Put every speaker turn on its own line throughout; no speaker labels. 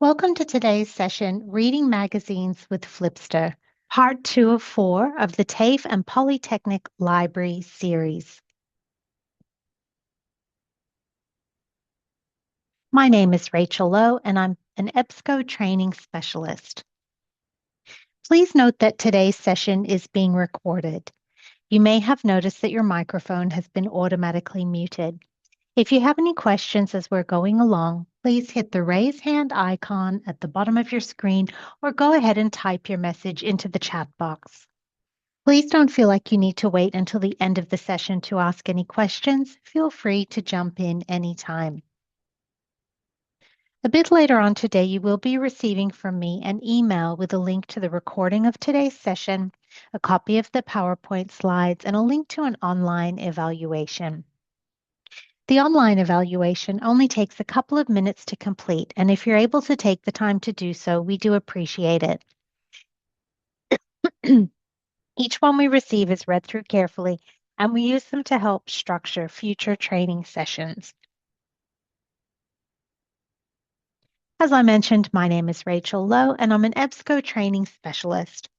Welcome to today's session, Reading Magazines with Flipster, part 2 of 4 of the TAFE and Polytechnic Library series. My name is Rachel Lowe, and I'm an EBSCO training specialist. Please note that today's session is being recorded. You may have noticed that your microphone has been automatically muted. If you have any questions as we're going along, please hit the raise hand icon at the bottom of your screen or go ahead and type your message into the chat box. Please don't feel like you need to wait until the end of the session to ask any questions. Feel free to jump in anytime. A bit later on today, you will be receiving from me an email with a link to the recording of today's session, a copy of the PowerPoint slides, and a link to an online evaluation. The online evaluation only takes a couple of minutes to complete, and if you're able to take the time to do so, we do appreciate it. Each one we receive is read through carefully, and we use them to help structure future training sessions. As I mentioned, my name is Rachel Lowe, and I'm an EBSCO training specialist.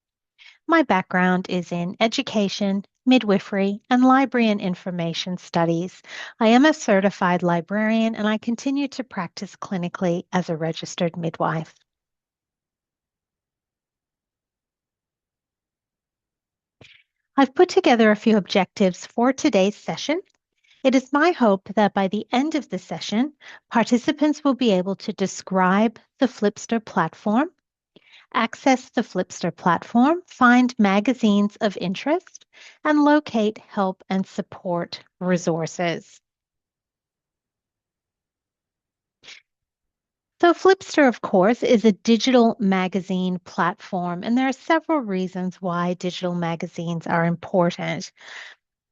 My background is in education, midwifery, and library and information studies. I am a certified librarian, and I continue to practice clinically as a registered midwife. I've put together a few objectives for today's session. It is my hope that by the end of the session, participants will be able to describe the Flipster platform, access the Flipster platform, find magazines of interest, and locate help and support resources. So Flipster, of course, is a digital magazine platform, and there are several reasons why digital magazines are important.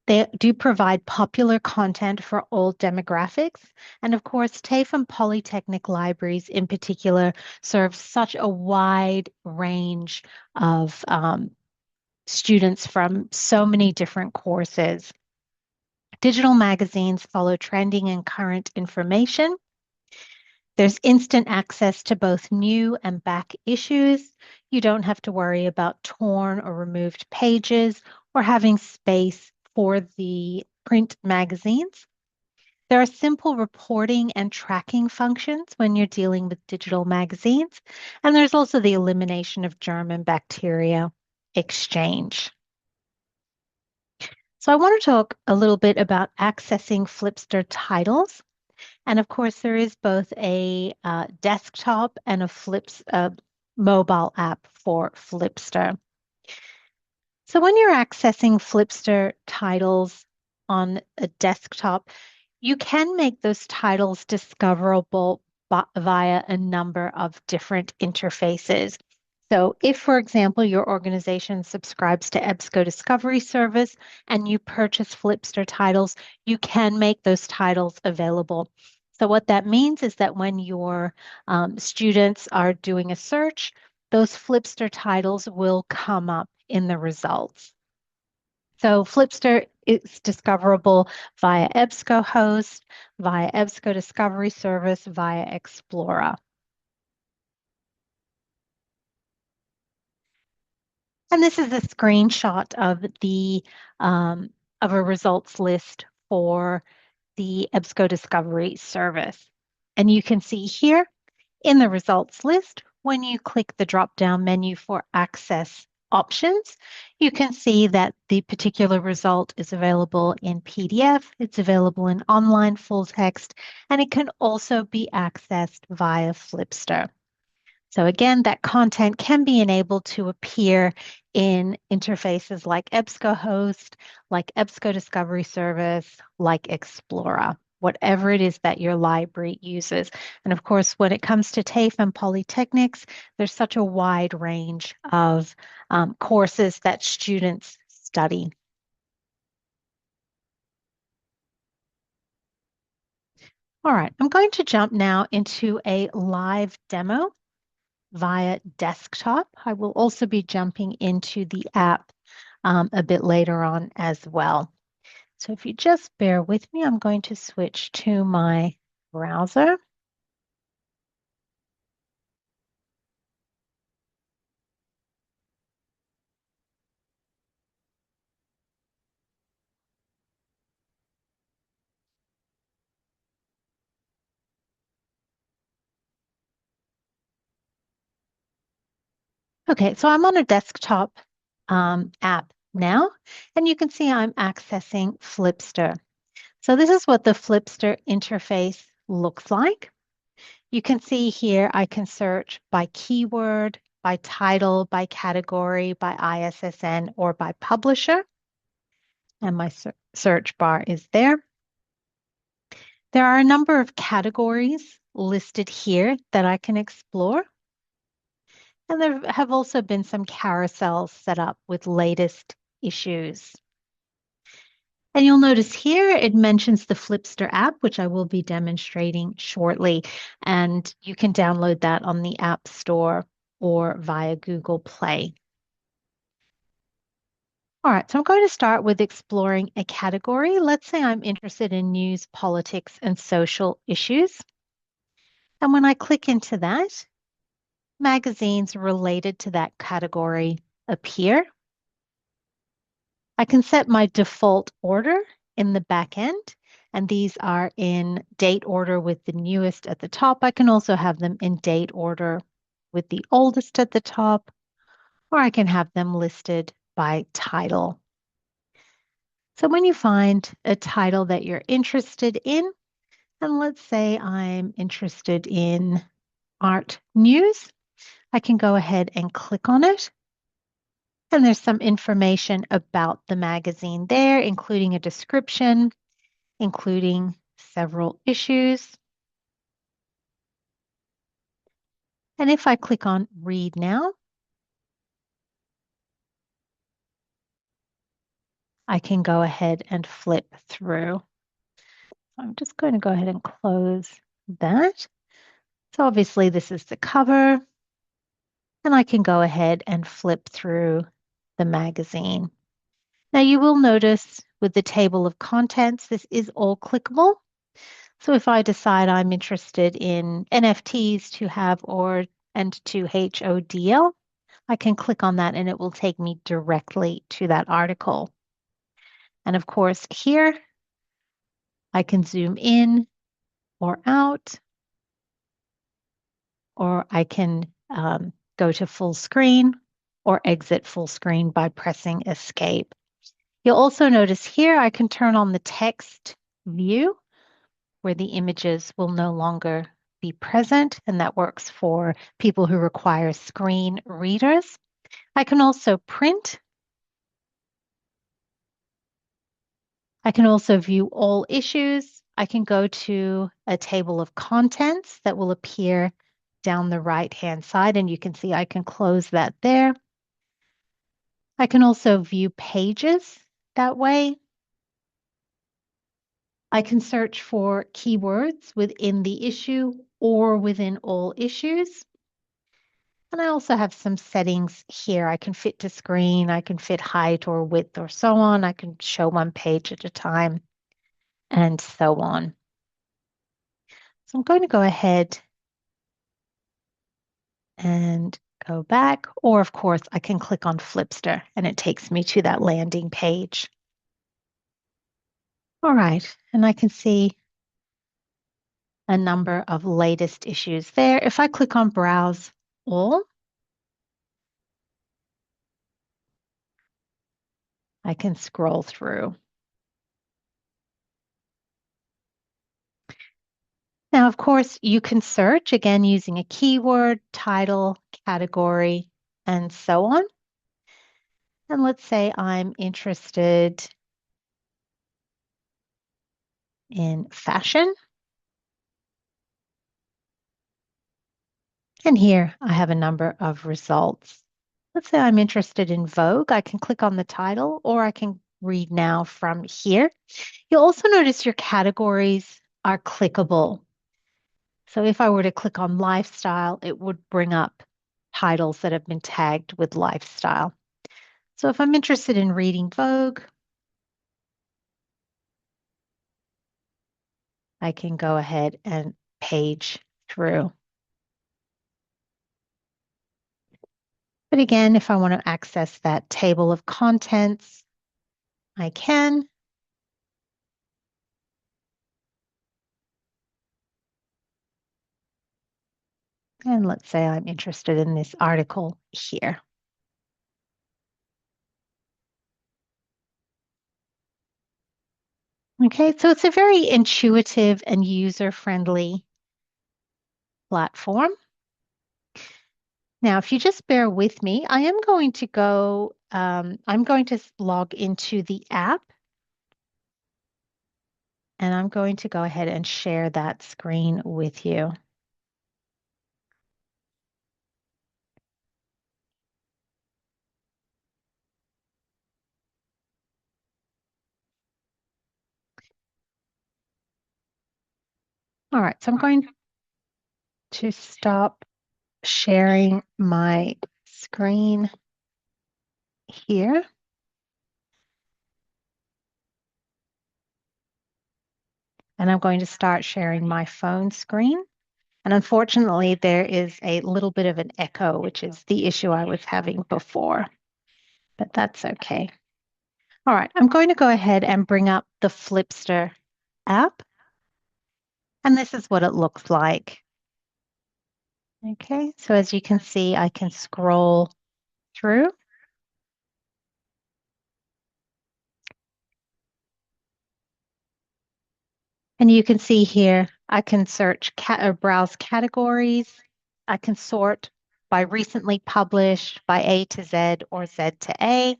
They do provide popular content for all demographics. And of course, TAFE and Polytechnic libraries in particular serve such a wide range of students from so many different courses. Digital magazines follow trending and current information. There's instant access to both new and back issues. You don't have to worry about torn or removed pages or having space for the print magazines. There are simple reporting and tracking functions when you're dealing with digital magazines. And there's also the elimination of germ and bacteria exchange. So I want to talk a little bit about accessing Flipster titles. And of course, there is both a desktop and a mobile app for Flipster. So when you're accessing Flipster titles on a desktop, you can make those titles discoverable via a number of different interfaces. So if, for example, your organization subscribes to EBSCO Discovery Service and you purchase Flipster titles, you can make those titles available. So what that means is that when your students are doing a search, those Flipster titles will come up in the results. So Flipster is discoverable via EBSCOhost, via EBSCO Discovery Service, via Explorer. And this is a screenshot of a results list for the EBSCO Discovery Service. And you can see here in the results list, when you click the drop-down menu for access options, you can see that the particular result is available in PDF, it's available in online full text, and it can also be accessed via Flipster. So again, that content can be enabled to appear in interfaces like EBSCOhost, like EBSCO Discovery Service, like Explorer, whatever it is that your library uses. And of course, when it comes to TAFE and Polytechnics, there's such a wide range of courses that students study. All right, I'm going to jump now into a live demo via desktop. I will also be jumping into the app a bit later on as well. So if you just bear with me, I'm going to switch to my browser. Okay, so I'm on a desktop app now, and you can see I'm accessing Flipster. So this is what the Flipster interface looks like. You can see here I can search by keyword, by title, by category, by ISSN, or by publisher, and my search bar is there. There are a number of categories listed here that I can explore. And there have also been some carousels set up with latest issues. And you'll notice here it mentions the Flipster app, which I will be demonstrating shortly. And you can download that on the App Store or via Google Play. All right, so I'm going to start with exploring a category. Let's say I'm interested in news, politics, and social issues. And when I click into that, magazines related to that category appear. I can set my default order in the back end, and these are in date order with the newest at the top. I can also have them in date order with the oldest at the top, or I can have them listed by title. So when you find a title that you're interested in, and let's say I'm interested in art news, I can go ahead and click on it. And there's some information about the magazine there, including a description, including several issues. And if I click on Read Now, I can go ahead and flip through. I'm just going to go ahead and close that. So obviously this is the cover, and I can go ahead and flip through the magazine. Now you will notice with the table of contents, this is all clickable. So if I decide I'm interested in NFTs to have or and to HODL, I can click on that and it will take me directly to that article. And of course, here I can zoom in or out, or I can go to full screen or exit full screen by pressing escape. You'll also notice here I can turn on the text view where the images will no longer be present, and that works for people who require screen readers. I can also print. I can also view all issues. I can go to a table of contents that will appear down the right-hand side, and you can see I can close that there. I can also view pages that way. I can search for keywords within the issue or within all issues. And I also have some settings here. I can fit to screen, I can fit height or width or so on. I can show one page at a time and so on. So I'm going to go ahead and go back, or of course, I can click on Flipster and it takes me to that landing page. All right, and I can see a number of latest issues there. If I click on Browse All, I can scroll through. Now, of course, you can search again using a keyword, title, category, and so on. And let's say I'm interested in fashion. And here I have a number of results. Let's say I'm interested in Vogue. I can click on the title or I can read now from here. You'll also notice your categories are clickable. So if I were to click on lifestyle, it would bring up titles that have been tagged with lifestyle. So if I'm interested in reading Vogue, I can go ahead and page through. But again, if I want to access that table of contents, I can. And let's say I'm interested in this article here. Okay, so it's a very intuitive and user-friendly platform. Now, if you just bear with me, I am going to I'm going to log into the app and I'm going to go ahead and share that screen with you. All right, so I'm going to stop sharing my screen here. And I'm going to start sharing my phone screen. And unfortunately, there is a little bit of an echo, which is the issue I was having before, but that's okay. All right, I'm going to go ahead and bring up the Flipster app, and this is what it looks like. Okay, so as you can see, I can scroll through, and you can see here, I can search cat or browse categories. I can sort by recently published, by A to Z or Z to A.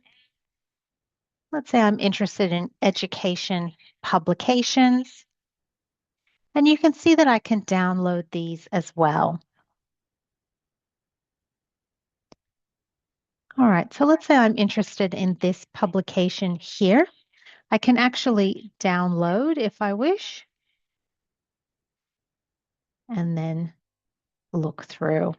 Let's say I'm interested in education publications, and you can see that I can download these as well. All right, so let's say I'm interested in this publication here. I can actually download if I wish, and then look through.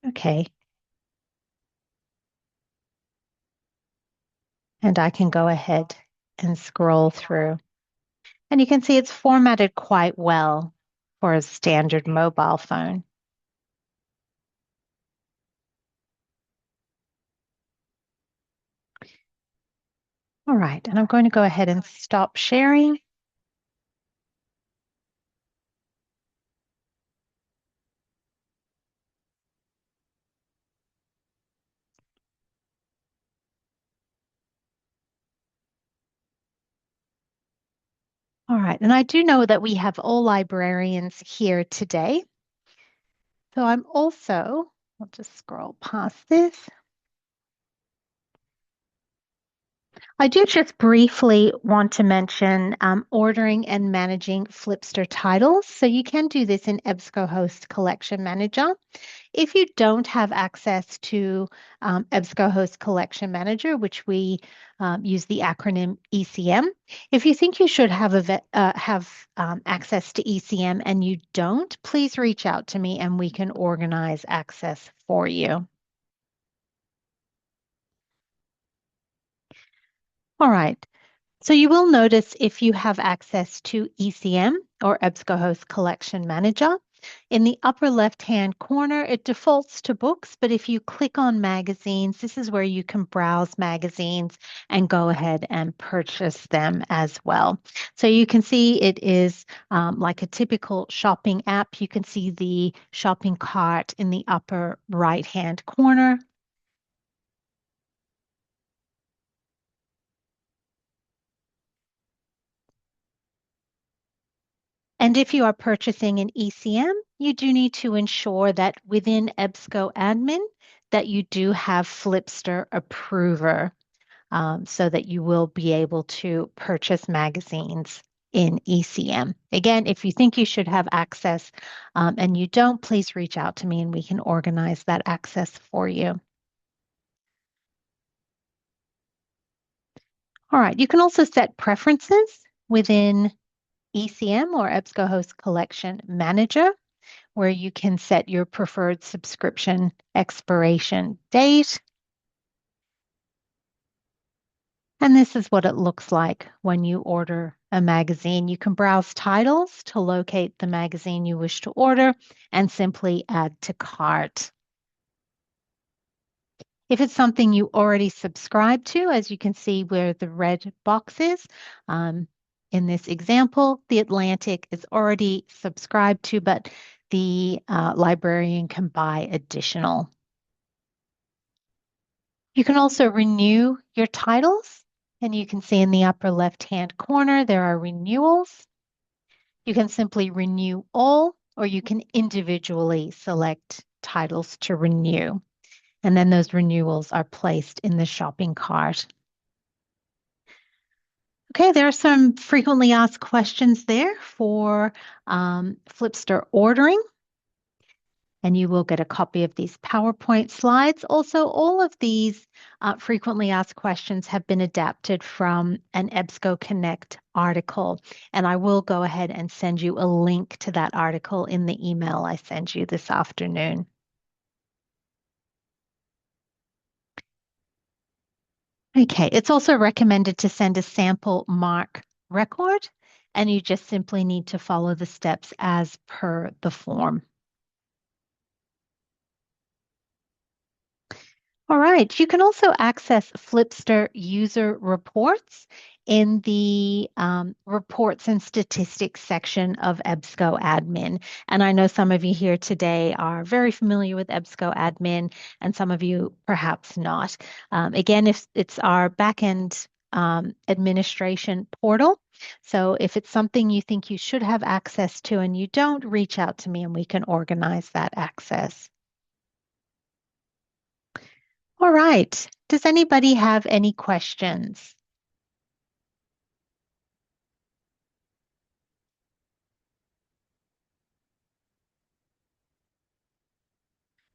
Okay, and I can go ahead and scroll through. And you can see it's formatted quite well for a standard mobile phone. All right, and I'm going to go ahead and stop sharing. All right, and I do know that we have all librarians here today. So I'll just scroll past this. I do just briefly want to mention ordering and managing Flipster titles. So you can do this in EBSCOhost Collection Manager. If you don't have access to EBSCOhost Collection Manager, which we use the acronym ECM, if you think you should have access to ECM and you don't, please reach out to me and we can organize access for you. All right. So you will notice if you have access to ECM or EBSCOhost Collection Manager, in the upper left-hand corner, it defaults to books, but if you click on magazines, this is where you can browse magazines and go ahead and purchase them as well. So you can see it is like a typical shopping app. You can see the shopping cart in the upper right-hand corner. And if you are purchasing an ECM, you do need to ensure that within EBSCO admin that you do have Flipster approver so that you will be able to purchase magazines in ECM. Again, if you think you should have access and you don't, please reach out to me and we can organize that access for you. All right, you can also set preferences within ECM or EBSCOhost Collection Manager, where you can set your preferred subscription expiration date. And this is what it looks like when you order a magazine. You can browse titles to locate the magazine you wish to order and simply add to cart. If it's something you already subscribe to, as you can see where the red box is, um, in this example, The Atlantic is already subscribed to, but the librarian can buy additional. You can also renew your titles, and you can see in the upper left-hand corner there are renewals. You can simply renew all, or you can individually select titles to renew. And then those renewals are placed in the shopping cart. Okay, there are some frequently asked questions there for Flipster ordering, and you will get a copy of these PowerPoint slides. Also, all of these frequently asked questions have been adapted from an EBSCO Connect article, and I will go ahead and send you a link to that article in the email I send you this afternoon. Okay, it's also recommended to send a sample mark record, and you just simply need to follow the steps as per the form. All right, you can also access Flipster user reports in the reports and statistics section of EBSCO admin. And I know some of you here today are very familiar with EBSCO admin, and some of you perhaps not. Again, if it's our backend administration portal. So if it's something you think you should have access to and you don't, reach out to me and we can organize that access. All right. Does anybody have any questions?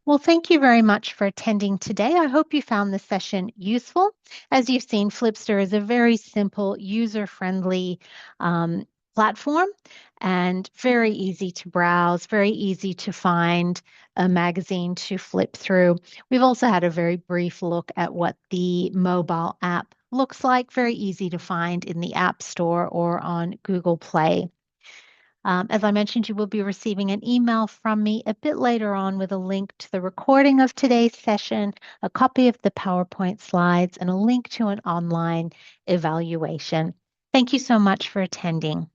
Well, thank you very much for attending today. I hope you found this session useful. As you've seen, Flipster is a very simple, user-friendly platform and very easy to browse, very easy to find a magazine to flip through. We've also had a very brief look at what the mobile app looks like, very easy to find in the App Store or on Google Play. As I mentioned, you will be receiving an email from me a bit later on with a link to the recording of today's session, a copy of the PowerPoint slides, and a link to an online evaluation. Thank you so much for attending.